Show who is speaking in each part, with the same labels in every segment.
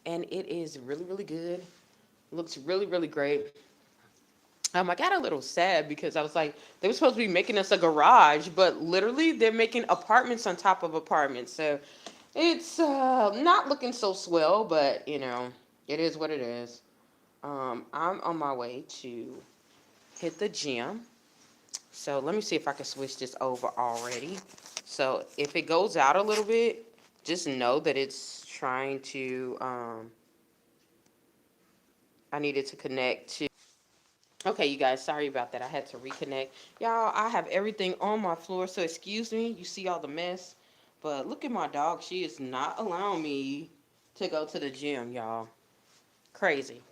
Speaker 1: and it is really, really good. Looks really, really great. I got a little sad because I was like, they were supposed to be making us a garage, but literally they're making apartments on top of apartments. So it's not looking so swell, but it is what it is. I'm on my way to hit the gym. So let me see if I can switch this over already. So if it goes out a little bit, just know that it's trying to, I needed to connect to. Okay, you guys, sorry about that. I had to reconnect. Y'all, I have everything on my floor, so excuse me. You see all the mess. But look at my dog. She is not allowing me to go to the gym, y'all. Crazy.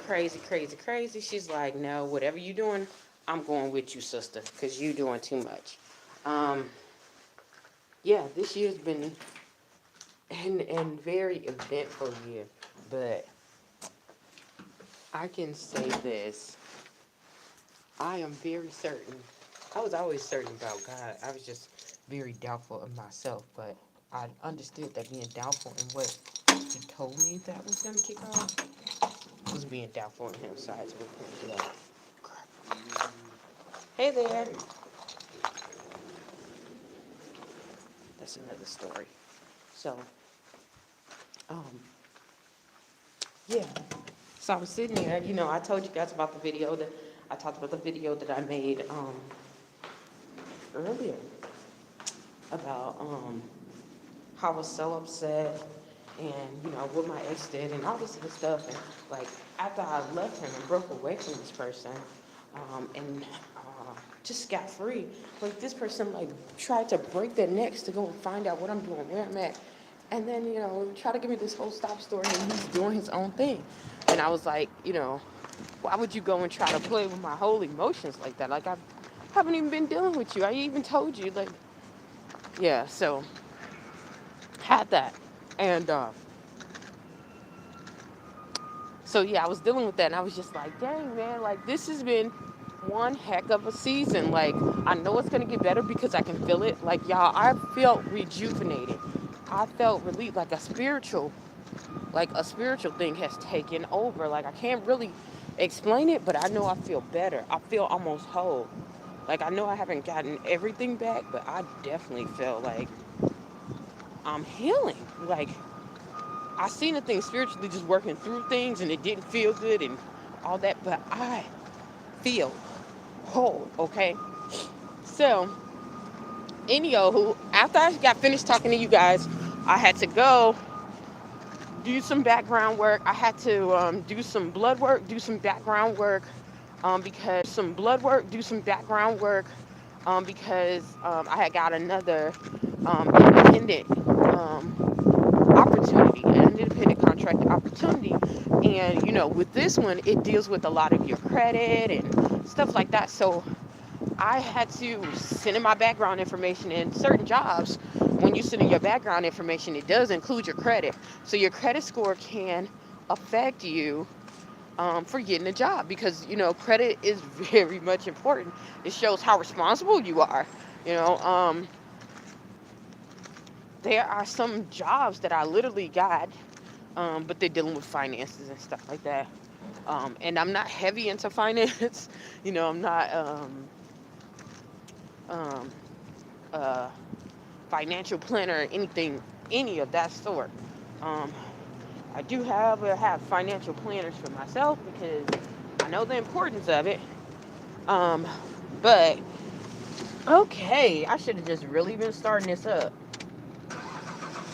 Speaker 1: Crazy, crazy, crazy. She's like, no, whatever you doing, I'm going with you, sister, because you doing too much. Um, yeah, this year's been an very eventful year, but I can say this. I am very certain. I was always certain about God. I was just very doubtful of myself, but I understood that being doubtful in what He told me that was going to kick off was being doubtful in Him. So I had to repent to that. Hey there. That's another story. So, um, yeah. So I was sitting there, I told you guys about the video that I talked about the video that I made earlier about how I was so upset and what my ex did and all this other stuff, and like after I left him and broke away from this person and just got free, like this person like tried to break their necks to go and find out what I'm doing, where I'm at, and then try to give me this whole stop story, and he's doing his own thing. And I was like, why would you go and try to play with my whole emotions like that? Like I haven't even been dealing with you. I even told you, like, yeah. So had that, and so yeah, I was dealing with that, and I was just like, dang man, like this has been one heck of a season. Like I know it's gonna get better because I can feel it. Like y'all, I felt rejuvenated. I felt relieved, like a spiritual thing has taken over. Like I can't really explain it, but I know I feel better. I feel almost whole. Like I know I haven't gotten everything back, but I definitely feel like I'm healing. Like I seen the thing spiritually just working through things and it didn't feel good and all that, but I feel whole, okay? So, anywho, after I got finished talking to you guys, I had to go do some background work. I had to do some blood work, do some background work, because I had got another independent opportunity, an independent contractor opportunity. And, with this one, it deals with a lot of your credit and stuff like that. So I had to send in my background information. In certain jobs, when you send in your background information, it does include your credit. So your credit score can affect you for getting a job because, credit is very much important. It shows how responsible you are. You know, um, there are some jobs that I literally got, but they're dealing with finances and stuff like that. And I'm not heavy into finance. I'm not um, a financial planner or anything, any of that sort. Um, I do have financial planners for myself because I know the importance of it. Um, but okay, I should have just really been starting this up.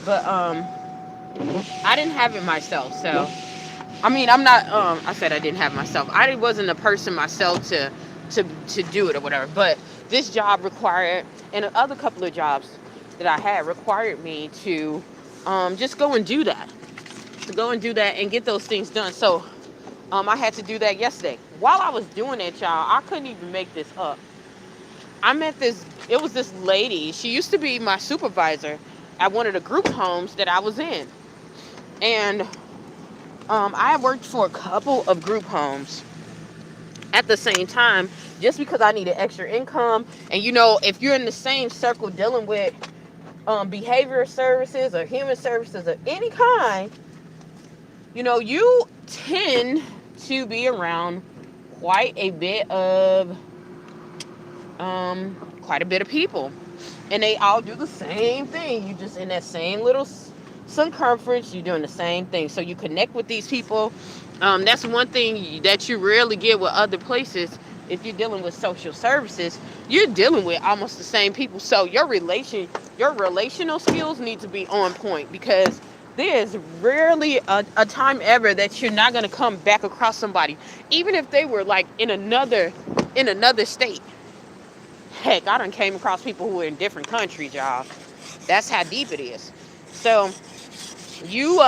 Speaker 1: But I didn't have it myself, so I mean, I'm not. I said I didn't have myself. I wasn't a person myself to do it or whatever. But this job required, and the other couple of jobs that I had required me to just go and do that, and get those things done. So I had to do that yesterday. While I was doing it, y'all, I couldn't even make this up. I met this. It was this lady. She used to be my supervisor at one of the group homes that I was in, and I worked for a couple of group homes at the same time just because I needed extra income. And if you're in the same circle dealing with behavior services or human services of any kind, You tend to be around quite a bit of quite a bit of people, and they all do the same thing. You just in that same little circumference, you're doing the same thing, so you connect with these people. That's one thing that you rarely get with other places. If you're dealing with social services, you're dealing with almost the same people, so your relational skills need to be on point, because there's rarely a time ever that you're not going to come back across somebody, even if they were like in another state. Heck, I done came across people who were in different countries, y'all. That's how deep it is. So you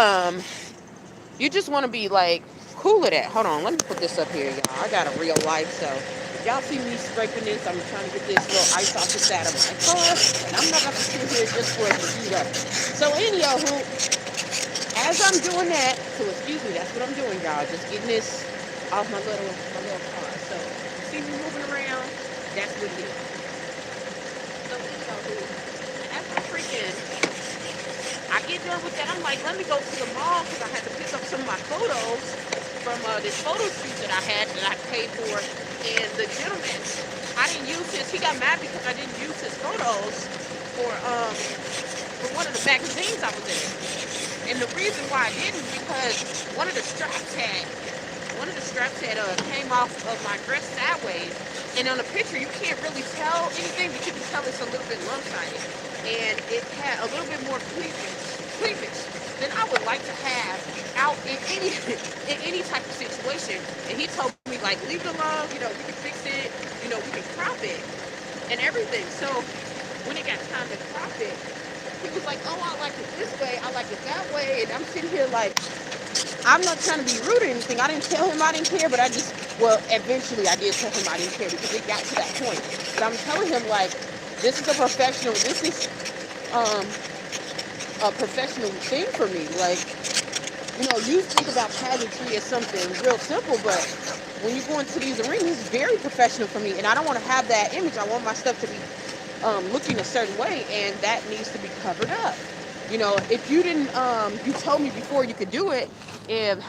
Speaker 1: you just want to be like cool with that. Hold on, let me put this up here, y'all. I got a real life, so if y'all see me scraping this, I'm trying to get this little ice off the side of my car, and I'm not gonna sit here just for it to heat up. So anyhow, as I'm doing that, so excuse me, that's what I'm doing, y'all. Just getting this off my little car. So you see me moving around, that's what it is. So anyhow, as I'm freaking I get done with that. I'm like, let me go to the mall because I had to pick up some of my photos from this photo shoot that I paid for. And the gentleman, I didn't use his. He got mad because I didn't use his photos for one of the magazines I was in. And the reason why I didn't, because one of the straps had came off of my dress sideways. And on the picture, you can't really tell anything, but you can tell it's a little bit lopsided. And it had a little bit more cleavage than I would like to have out in any type of situation. And he told me, like, leave it alone, we can fix it, we can crop it and everything. So when it got time to crop it, he was like, oh, I like it this way, I like it that way. And I'm sitting here like, I'm not trying to be rude or anything. I didn't tell him I didn't care, but eventually I did tell him I didn't care because it got to that point. But I'm telling him, like, this is um, a professional thing for me. Like, you think about pageantry as something real simple, but when you go into these arenas, it's very professional for me, and I don't want to have that image. I want my stuff to be looking a certain way, and that needs to be covered up. If you didn't, you told me before you could do it. If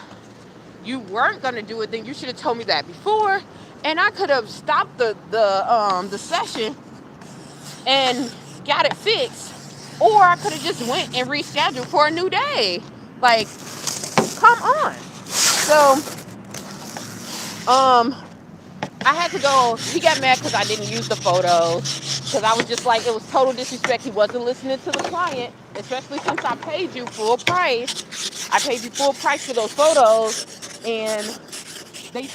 Speaker 1: you weren't gonna do it, then you should have told me that before, and I could have stopped the session and got it fixed, or I could have just went and rescheduled for a new day. Like, come on. So, I had to go. He got mad because I didn't use the photos. Because I was just like, it was total disrespect. He wasn't listening to the client, especially since I paid you full price. I paid you full price for those photos, and they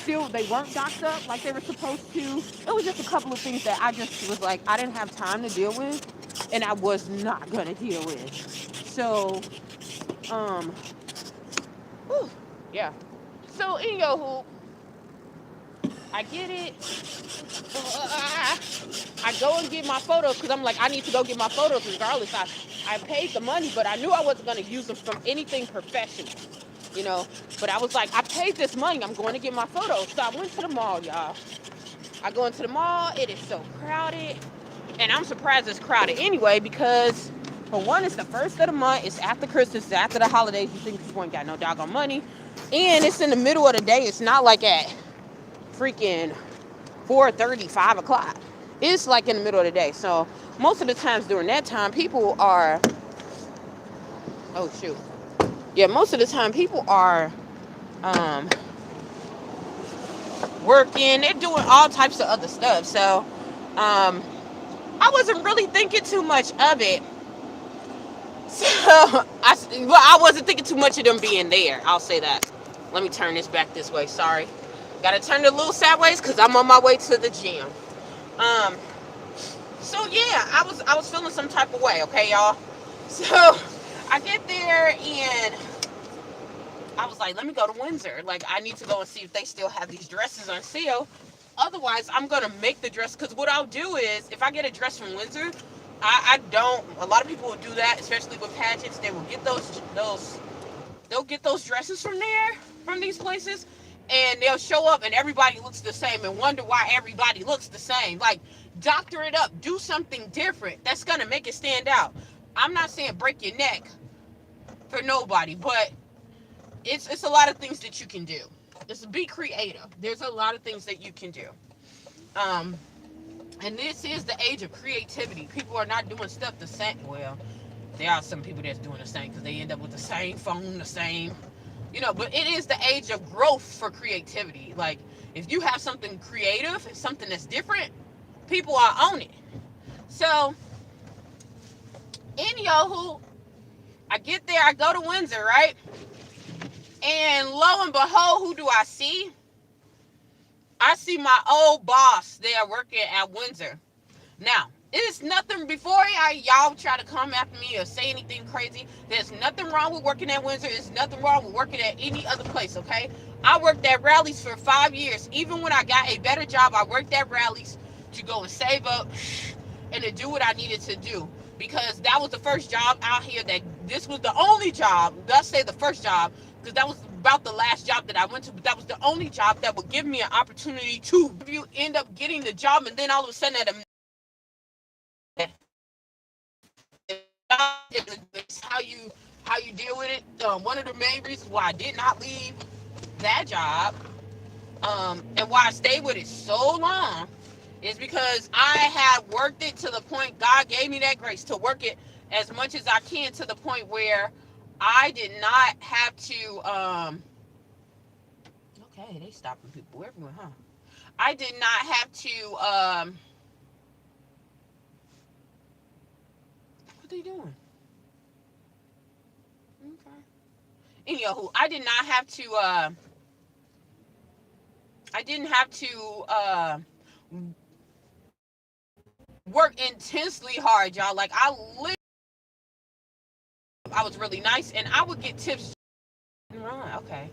Speaker 1: weren't docked up like they were supposed to. It was just a couple of things that I just was like, I didn't have time to deal with, and I was not gonna deal with. So, um, whew, yeah. So, anywho, I get it. I go and get my photos because I'm like, I need to go get my photos regardless. I paid the money, but I knew I wasn't going to use them from anything professional, you know. But I was like, I paid this money. I'm going to get my photos. So I went to the mall, y'all. I go into the mall. It is so crowded. And I'm surprised it's crowded anyway because, for one, it's the first of the month. It's after Christmas. It's after the holidays. You think people ain't got no doggone money. And it's in the middle of the day. It's not like at freaking 4:30, 5 o'clock. It's like in the middle of the day. So most of the times during that time, people are, oh shoot. Yeah, most of the time people are um, working. They're doing all types of other stuff. So I wasn't really thinking too much of it. So I wasn't thinking too much of them being there. I'll say that. Let me turn this back this way. Sorry. Gotta turn it a little sideways because I'm on my way to the gym. Um, So yeah, I was feeling some type of way, okay, y'all. So I get there and I was like, let me go to Windsor. Like, I need to go and see if they still have these dresses on sale. Otherwise, I'm gonna make the dress, because what I'll do is, if I get a dress from Windsor, I don't. A lot of people will do that, especially with pageants. They will get they'll get those dresses from there, from these places, and they'll show up and everybody looks the same and wonder why everybody looks the same. Like, doctor it up, do something different that's gonna make it stand out. I'm not saying break your neck for nobody, but it's a lot of things that you can do. Just be creative. There's a lot of things that you can do. Um, and this is the age of creativity. People are not doing stuff the same. Well, there are some people that's doing the same because they end up with the same phone, the same, but it is the age of growth for creativity. Like, if you have something creative, something that's different, people are on it. So, anywho, I get there, I go to Windsor, right? And lo and behold, who do I see? I see my old boss there working at Windsor. Now, it's nothing before y'all try to come after me or say anything crazy. There's nothing wrong with working at Windsor. There's nothing wrong with working at any other place, okay? I worked at Rally's for 5 years. Even when I got a better job, I worked at Rally's to go and save up and to do what I needed to do. Because that was the first job out here this was the only job, let's say the first job, because that was about the last job that I went to, but that was the only job that would give me an opportunity to, if you end up getting the job and then all of a sudden at a it's how you deal with it. One of the main reasons why I did not leave that job, and why I stayed with it so long, is because I had worked it to the point God gave me that grace to work it as much as I can, to the point where I did not have to. Okay, they stopping people everywhere, huh? I did not have to. What they doing? Okay. Anywho, I did not have to. I didn't have to work intensely hard, y'all. Like, I was really nice, and I would get tips. Okay,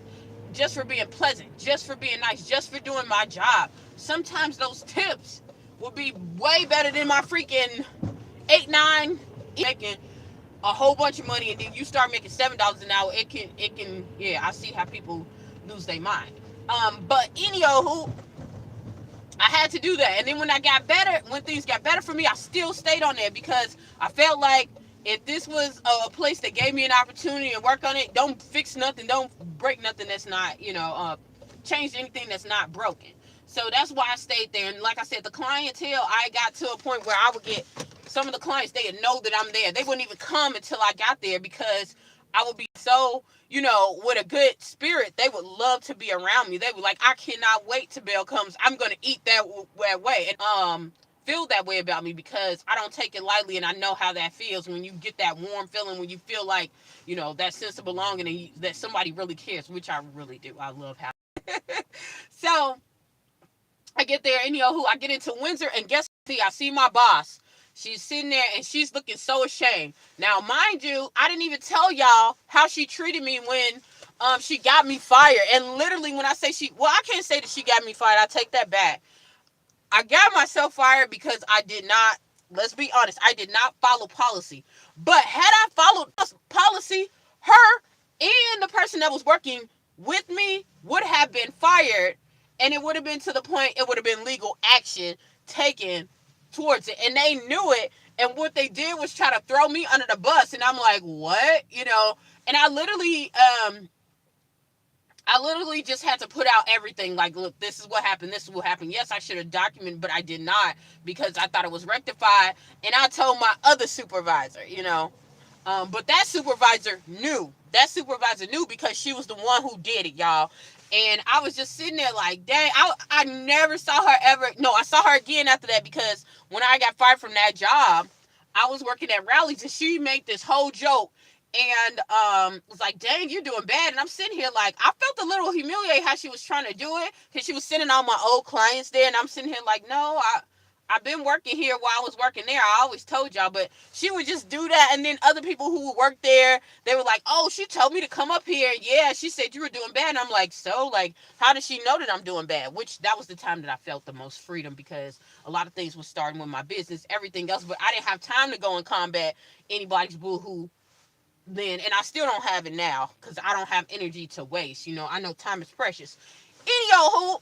Speaker 1: just for being pleasant, just for being nice, just for doing my job. Sometimes those tips will be way better than my freaking 8, 9 making a whole bunch of money, and then you start making $7 an hour. It can. Yeah, I see how people lose their mind. But anywho, I had to do that. And then when things got better for me, I still stayed on there, because I felt like if this was a place that gave me an opportunity to work on it, don't fix nothing, don't break nothing that's not, change anything that's not broken. So that's why I stayed there. And like I said, the clientele, I got to a point where I would get some of the clients, they would know that I'm there. They wouldn't even come until I got there, because I would be so, with a good spirit. They would love to be around me. They were like, I cannot wait till Bell comes. I'm going to eat that way. And feel that way about me, because I don't take it lightly, and I know how that feels when you get that warm feeling, when you feel like, that sense of belonging, and that somebody really cares, which I really do. I love how. So I get there, and I get into Windsor, and I see my boss. She's sitting there, and she's looking so ashamed. Now, mind you, I didn't even tell y'all how she treated me when she got me fired. And literally, when I say I can't say that she got me fired. I take that back. I got myself fired because I did not, let's be honest, I did not follow policy. But had I followed policy, her and the person that was working with me would have been fired, and it would have been to the point, it would have been legal action taken towards it. And they knew it, and what they did was try to throw me under the bus, and I'm like, what? And I literally just had to put out everything. Like, look, this is what happened. This is what happened. Yes, I should have documented, but I did not, because I thought it was rectified. And I told my other supervisor. But that supervisor knew. Because she was the one who did it, y'all. And I was just sitting there like, dang, I never saw her ever. No, I saw her again after that, because when I got fired from that job, I was working at Rally's, and she made this whole joke, and was like, dang, you're doing bad. And I'm sitting here like, I felt a little humiliated how she was trying to do it, because she was sending all my old clients there, and I'm sitting here like, no, I've been working here while I was working there. I always told y'all. But she would just do that. And then other people who would work there, they were like, oh, she told me to come up here. Yeah, she said you were doing bad. And I'm like, so, like, how does she know that I'm doing bad? Which, that was the time that I felt the most freedom, because a lot of things were starting with my business, everything else. But I didn't have time to go and combat anybody's boo-hoo then. And I still don't have it now, because I don't have energy to waste. I know time is precious. Anywho,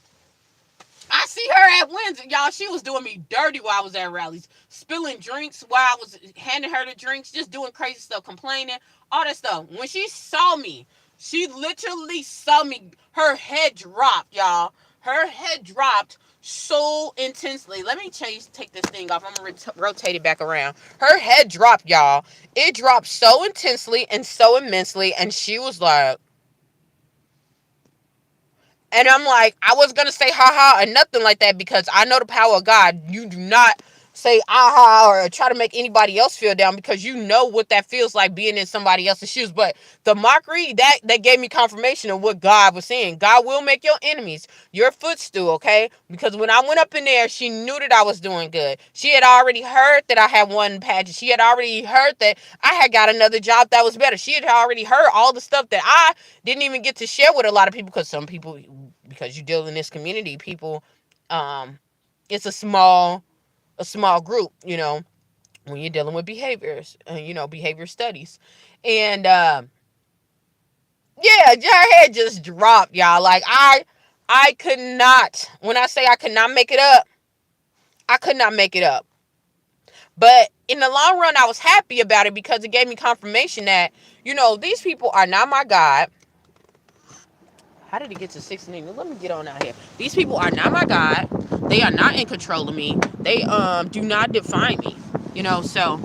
Speaker 1: I see her at Windsor, y'all. She was doing me dirty while I was at Rally's, spilling drinks while I was handing her the drinks, just doing crazy stuff, complaining, all that stuff. When she saw me, She literally saw me. Her head dropped, y'all. Her head dropped so intensely. Let me take this thing off. I'm going to rotate it back around. Her head dropped, y'all. It dropped so intensely and so immensely. And she was like, and I'm like, I was going to say ha ha and nothing like that because I know the power of God. You do not say aha or try to make anybody else feel down because you know what that feels like being in somebody else's shoes. But the mockery, that gave me confirmation of what God was saying. God will make your enemies your footstool, okay? Because when I went up in there, she knew that I was doing good. She had already heard that I had won pageant. She had already heard that I had got another job that was better. She had already heard all the stuff that I didn't even get to share with a lot of people because some people, because you deal in this community, people, it's a small group, when you're dealing with behaviors, behavior studies. And yeah, her head just dropped, y'all. Like I could not, when I say I could not make it up, I could not make it up. But in the long run, I was happy about it because it gave me confirmation that, these people are not my God. How did it get to 16? Let me get on out here. These people are not my God. They are not in control of me. They do not define me. So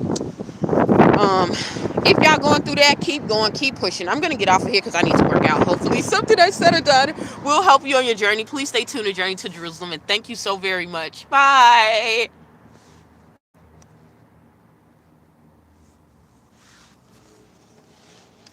Speaker 1: Um, if y'all going through that, keep going, keep pushing. I'm gonna get off of here because I need to work out. Hopefully, something I said or done will help you on your journey. Please stay tuned to Journey to Jerusalem, and thank you so very much. Bye.